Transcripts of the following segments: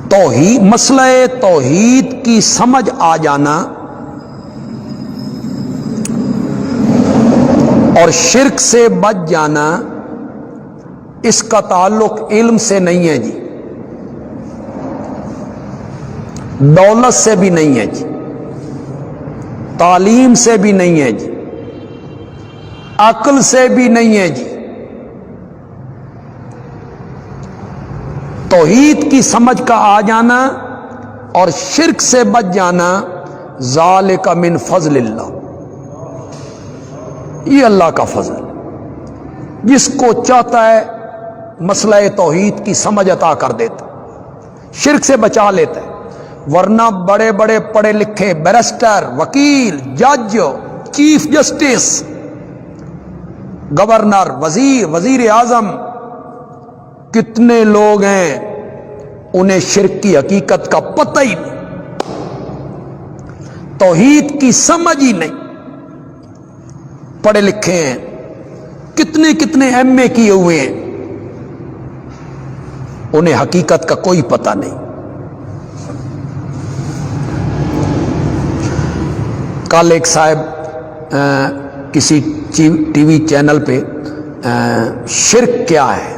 توحید، مسئلہ توحید کی سمجھ آ جانا اور شرک سے بچ جانا، اس کا تعلق علم سے نہیں ہے جی، دولت سے بھی نہیں ہے جی، تعلیم سے بھی نہیں ہے جی، عقل سے بھی نہیں ہے جی۔ توحید کی سمجھ کا آ جانا اور شرک سے بچ جانا، ذالک من فضل اللہ، یہ اللہ کا فضل، جس کو چاہتا ہے مسئلہ توحید کی سمجھ عطا کر دیتا، شرک سے بچا لیتا ہے۔ ورنہ بڑے بڑے پڑھے لکھے بیرسٹر، وکیل، جج، چیف جسٹس، گورنر، وزیر اعظم، کتنے لوگ ہیں انہیں شرک کی حقیقت کا پتہ ہی نہیں، توحید کی سمجھ ہی نہیں، پڑھے لکھے ہیں، کتنے کتنے ایم اے کیے ہوئے ہیں، انہیں حقیقت کا کوئی پتہ نہیں۔ کل ایک صاحب کسی ٹی وی چینل پہ شرک کیا ہے،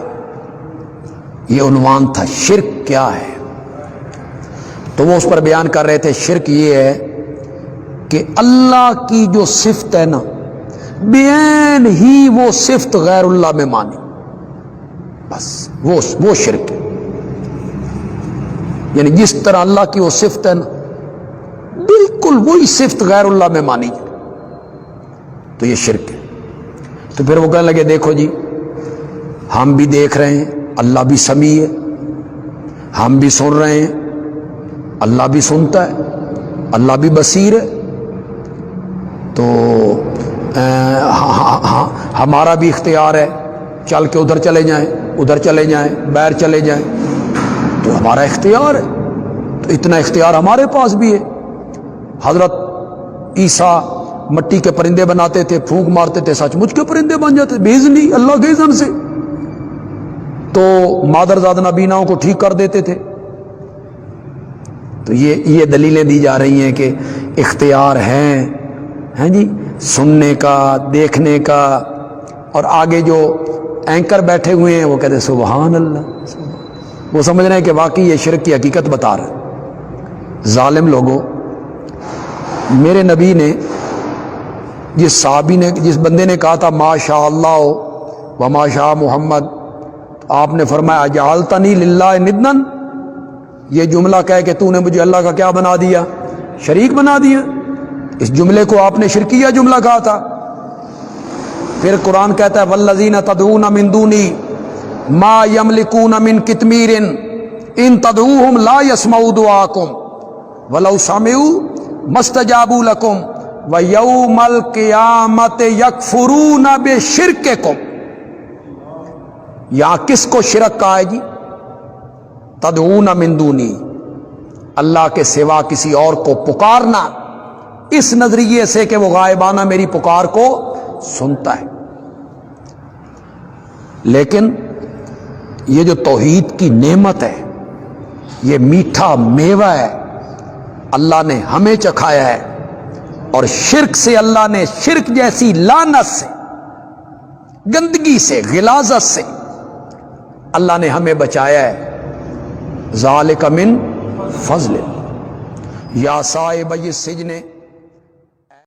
یہ عنوان تھا، شرک کیا ہے، تو وہ اس پر بیان کر رہے تھے شرک یہ ہے کہ اللہ کی جو صفت ہے نا، بیان ہی وہ صفت غیر اللہ میں مانی، بس وہ شرک ہے۔ یعنی جس طرح اللہ کی وہ صفت ہے نا، بالکل وہی صفت غیر اللہ میں مانی جائے تو یہ شرک ہے۔ تو پھر وہ کہنے لگے دیکھو جی، ہم بھی دیکھ رہے ہیں اللہ بھی سمیع ہے، ہم بھی سن رہے ہیں اللہ بھی سنتا ہے، اللہ بھی بصیر ہے، تو ہمارا بھی اختیار ہے، چل کے ادھر چلے جائیں، ادھر چلے جائیں، باہر چلے جائیں، تو ہمارا اختیار ہے، تو اتنا اختیار ہمارے پاس بھی ہے۔ حضرت عیسیٰ مٹی کے پرندے بناتے تھے، پھونک مارتے تھے، سچ مچ کے پرندے بن جاتے تھے بےاذنی، اللہ کے اذن سے، تو مادرزاد نابیناؤں کو ٹھیک کر دیتے تھے۔ تو یہ دلیلیں دی جا رہی ہیں کہ اختیار ہیں جی، سننے کا، دیکھنے کا، اور آگے جو اینکر بیٹھے ہوئے ہیں وہ کہتے ہیں سبحان اللہ، وہ سمجھ رہے ہیں کہ واقعی یہ شرک کی حقیقت بتا رہا ہے۔ ظالم لوگوں، میرے نبی نے جس بندے نے کہا تھا ما شاء اللہ و ما شاء محمد، آپ نے فرمایا اجعلتنی للہ ندن، یہ جملہ کہہ کہ تو نے مجھے اللہ کا کیا بنا دیا، شریک بنا دیا، اس جملے کو آپ نے شرکیہ جملہ کہا تھا۔ پھر قرآن کہتا ہے والذین تدعون من دونی ما یملکون من قطمیر ان تدعوہم لا یسمعوا دعاکم ولو سمعوا ما استجابوا لکم ویوم القیامت یکفرون بشرککم۔ یہاں کس کو شرک کہا ہے جی؟ تدعون من دونی، اللہ کے سوا کسی اور کو پکارنا، اس نظریے سے کہ وہ غائبانہ میری پکار کو سنتا ہے۔ لیکن یہ جو توحید کی نعمت ہے، یہ میٹھا میوہ ہے، اللہ نے ہمیں چکھایا ہے، اور شرک سے اللہ نے، شرک جیسی لعنت سے، گندگی سے، غلاظت سے اللہ نے ہمیں بچایا ہے۔ ذالک من فضل یا صاحب السجن